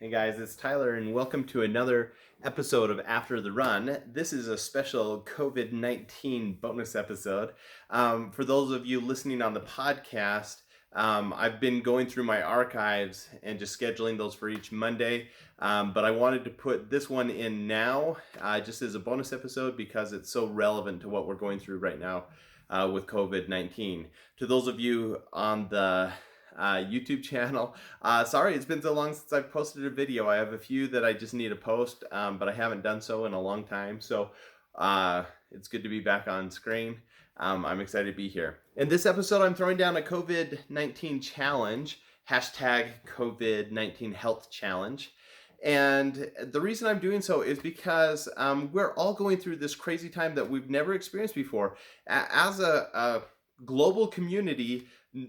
Hey guys, it's Tyler, and welcome to another episode of After the Run. This is a special COVID-19 bonus episode. For those of you listening on the podcast, I've been going through my archives and just scheduling those for each Monday. But I wanted to put this one in now, just as a bonus episode because it's so relevant to what we're going through right now with COVID-19. To those of you on the YouTube channel. Sorry, it's been so long since I've posted a video. I have a few that I just need to post, but I haven't done so in a long time. So it's good to be back on screen. I'm excited to be here. In this episode, I'm throwing down a COVID-19 challenge, hashtag COVID-19 health challenge. And the reason I'm doing so is because we're all going through this crazy time that we've never experienced before. As a global community,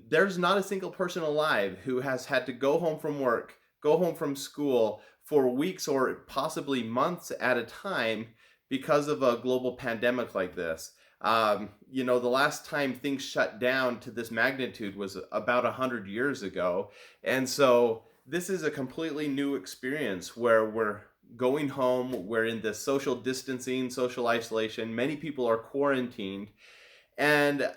there's not a single person alive who has had to go home from work, go home from school for weeks or possibly months at a time because of a global pandemic like this. The last time things shut down to this magnitude was about 100 years ago. And so this is a completely new experience where we're going home, we're in this social distancing, social isolation. Many people are quarantined, and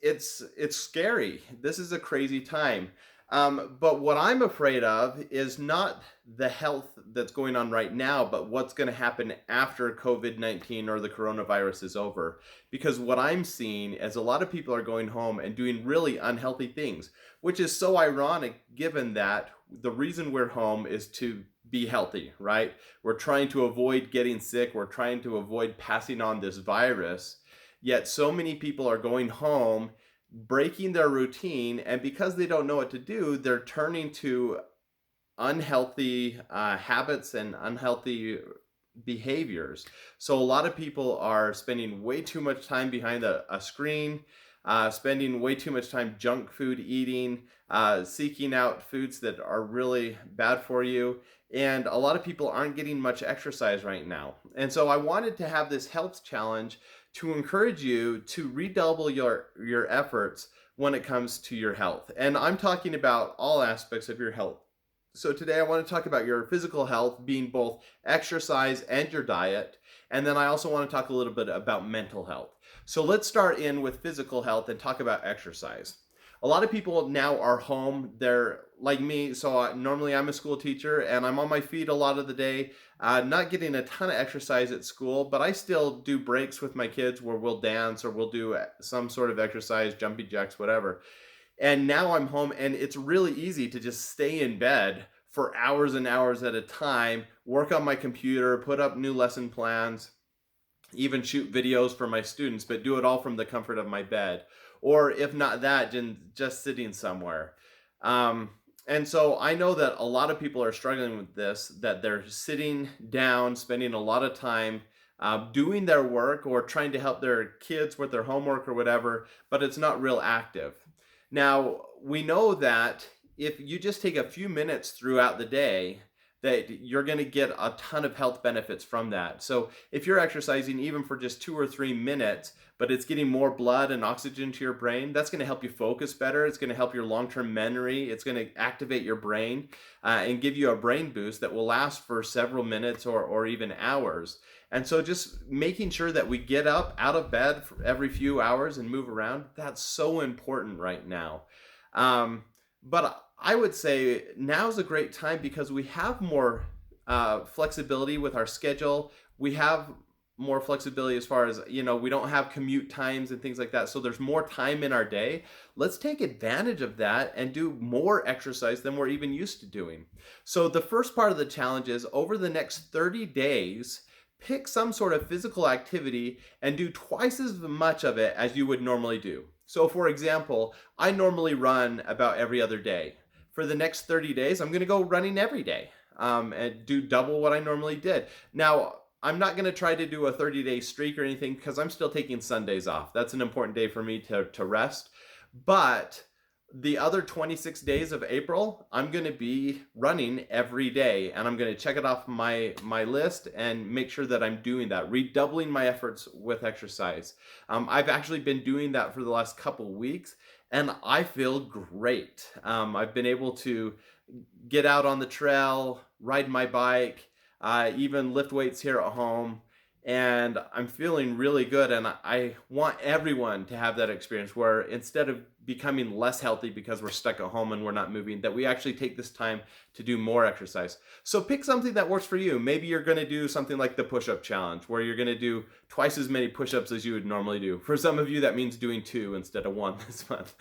it's scary. This is a crazy time. But what I'm afraid of is not the health that's going on right now, but what's going to happen after COVID-19 or the coronavirus is over. Because what I'm seeing is a lot of people are going home and doing really unhealthy things, which is so ironic given that the reason we're home is to be healthy, right? We're trying to avoid getting sick. We're trying to avoid passing on this virus. Yet so many people are going home, breaking their routine, and because they don't know what to do, they're turning to unhealthy habits and unhealthy behaviors. So a lot of people are spending way too much time behind a screen, spending way too much time junk food eating, seeking out foods that are really bad for you. And a lot of people aren't getting much exercise right now. And so I wanted to have this health challenge to encourage you to redouble your efforts when it comes to your health. And I'm talking about all aspects of your health. So today I want to talk about your physical health being both exercise and your diet. And then I also want to talk a little bit about mental health. So let's start in with physical health and talk about exercise. A lot of people now are home. They're like me. So normally I'm a school teacher and I'm on my feet a lot of the day, not getting a ton of exercise at school, but I still do breaks with my kids where we'll dance or we'll do some sort of exercise, jumping jacks, whatever. And now I'm home and it's really easy to just stay in bed for hours and hours at a time, work on my computer, put up new lesson plans, even shoot videos for my students, but do it all from the comfort of my bed. Or if not that, just sitting somewhere. And so I know that a lot of people are struggling with this, that they're sitting down, spending a lot of time doing their work or trying to help their kids with their homework or whatever, but it's not real active. Now, we know that if you just take a few minutes throughout the day, that you're going to get a ton of health benefits from that. So if you're exercising even for just 2 or 3 minutes, but it's getting more blood and oxygen to your brain, that's going to help you focus better. It's going to help your long-term memory. It's going to activate your brain and give you a brain boost that will last for several minutes or even hours. And so just making sure that we get up out of bed for every few hours and move around, that's so important right now. But I would say now's a great time because we have more flexibility with our schedule. We have more flexibility as far as, we don't have commute times and things like that. So there's more time in our day. Let's take advantage of that and do more exercise than we're even used to doing. So the first part of the challenge is over the next 30 days, pick some sort of physical activity and do twice as much of it as you would normally do. So for example, I normally run about every other day. For the next 30 days, I'm going to go running every day and do double what I normally did. Now, I'm not going to try to do a 30-day streak or anything because I'm still taking Sundays off. That's an important day for me to rest. But the other 26 days of April, I'm going to be running every day, and I'm going to check it off my list and make sure that I'm doing that, redoubling my efforts with exercise. I've actually been doing that for the last couple weeks, and I feel great. I've been able to get out on the trail, ride my bike, even lift weights here at home. And I'm feeling really good. And I want everyone to have that experience where instead of becoming less healthy because we're stuck at home and we're not moving, that we actually take this time to do more exercise. So pick something that works for you. Maybe you're going to do something like the push-up challenge, where you're going to do twice as many push-ups as you would normally do. For some of you, that means doing 2 instead of 1 this month,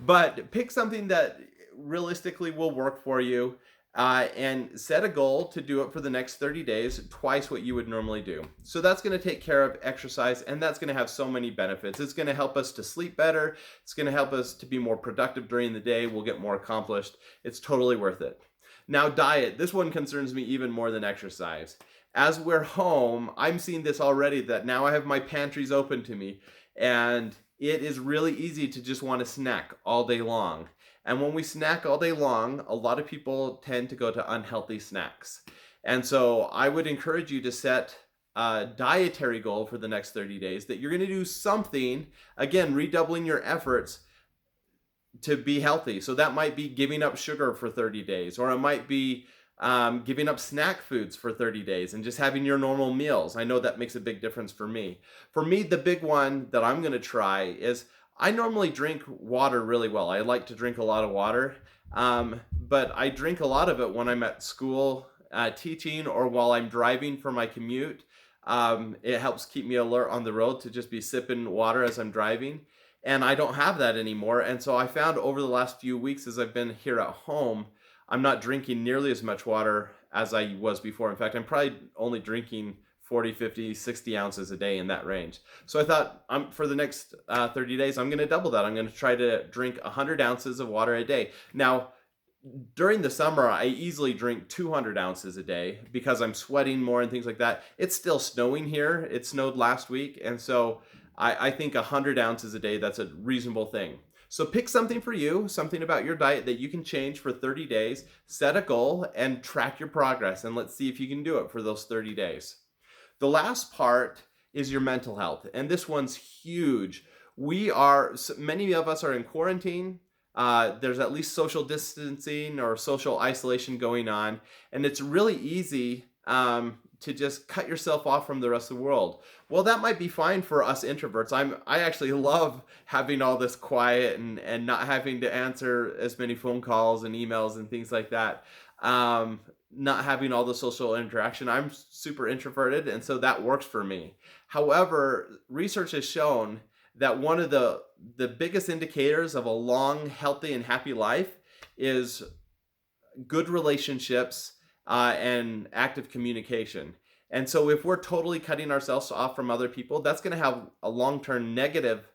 but pick something that realistically will work for you. And set a goal to do it for the next 30 days, twice what you would normally do. So that's going to take care of exercise, and that's going to have so many benefits. It's going to help us to sleep better. It's going to help us to be more productive during the day. We'll get more accomplished. It's totally worth it. Now, diet. This one concerns me even more than exercise. As we're home, I'm seeing this already, that now I have my pantries open to me, and it is really easy to just want to snack all day long. And when we snack all day long, a lot of people tend to go to unhealthy snacks. And so I would encourage you to set a dietary goal for the next 30 days that you're going to do something, again, redoubling your efforts to be healthy. So that might be giving up sugar for 30 days, or it might be giving up snack foods for 30 days and just having your normal meals. I know that makes a big difference for me. For me, the big one that I'm going to try is I normally drink water really well. I like to drink a lot of water, but I drink a lot of it when I'm at school teaching or while I'm driving for my commute. It helps keep me alert on the road to just be sipping water as I'm driving. And I don't have that anymore. And so I found over the last few weeks as I've been here at home, I'm not drinking nearly as much water as I was before. In fact, I'm probably only drinking 40, 50, 60 ounces a day, in that range. So I thought for the next 30 days, I'm going to double that. I'm going to try to drink 100 ounces of water a day. Now, during the summer, I easily drink 200 ounces a day because I'm sweating more and things like that. It's still snowing here. It snowed last week. And so I think 100 ounces a day, that's a reasonable thing. So pick something for you, something about your diet that you can change for 30 days, set a goal, and track your progress. And let's see if you can do it for those 30 days. The last part is your mental health, and this one's huge. Many of us are in quarantine. There's at least social distancing or social isolation going on, and it's really easy to just cut yourself off from the rest of the world. Well, that might be fine for us introverts. I actually love having all this quiet and not having to answer as many phone calls and emails and things like that. Not having all the social interaction. I'm super introverted, and so that works for me. However, research has shown that one of the biggest indicators of a long, healthy, and happy life is good relationships and active communication. And so if we're totally cutting ourselves off from other people, that's going to have a long-term negative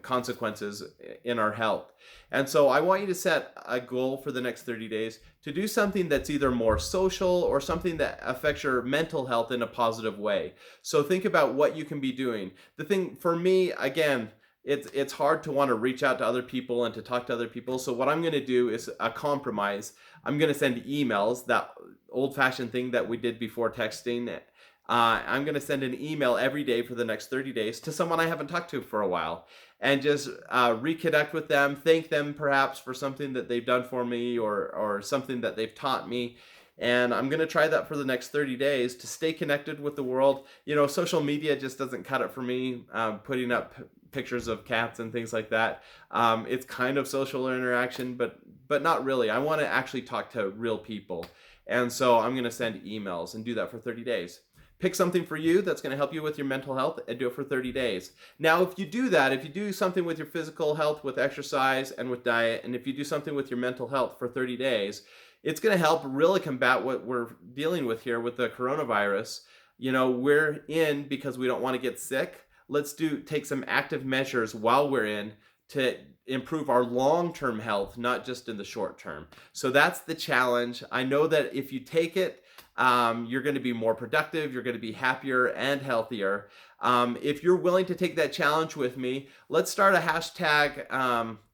consequences in our health. And so I want you to set a goal for the next 30 days to do something that's either more social or something that affects your mental health in a positive way. So think about what you can be doing. The thing for me, again, it's hard to want to reach out to other people and to talk to other people. So what I'm going to do is a compromise. I'm going to send emails, that old-fashioned thing that we did before texting. I'm going to send an email every day for the next 30 days to someone I haven't talked to for a while, and just reconnect with them, thank them perhaps for something that they've done for me or something that they've taught me. And I'm going to try that for the next 30 days to stay connected with the world. Social media just doesn't cut it for me, putting up pictures of cats and things like that. It's kind of social interaction, but not really. I want to actually talk to real people. And so I'm going to send emails and do that for 30 days. Pick something for you that's going to help you with your mental health and do it for 30 days. Now, if you do that, if you do something with your physical health, with exercise and with diet, and if you do something with your mental health for 30 days, it's going to help really combat what we're dealing with here with the coronavirus. We're in because we don't want to get sick. Let's take some active measures while we're in to improve our long-term health, not just in the short term. So that's the challenge. I know that if you take it, you're going to be more productive, you're going to be happier and healthier. If you're willing to take that challenge with me, let's start a hashtag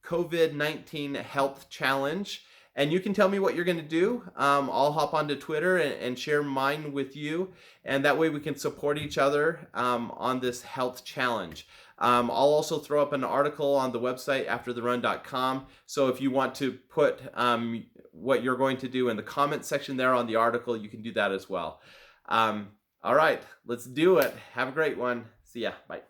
COVID-19 health challenge. And you can tell me what you're going to do. I'll hop onto Twitter and share mine with you. And that way we can support each other on this health challenge. I'll also throw up an article on the website aftertherun.com. So if you want to put what you're going to do in the comment section there on the article. You can do that as well. All right, let's do it. Have a great one. See ya. Bye.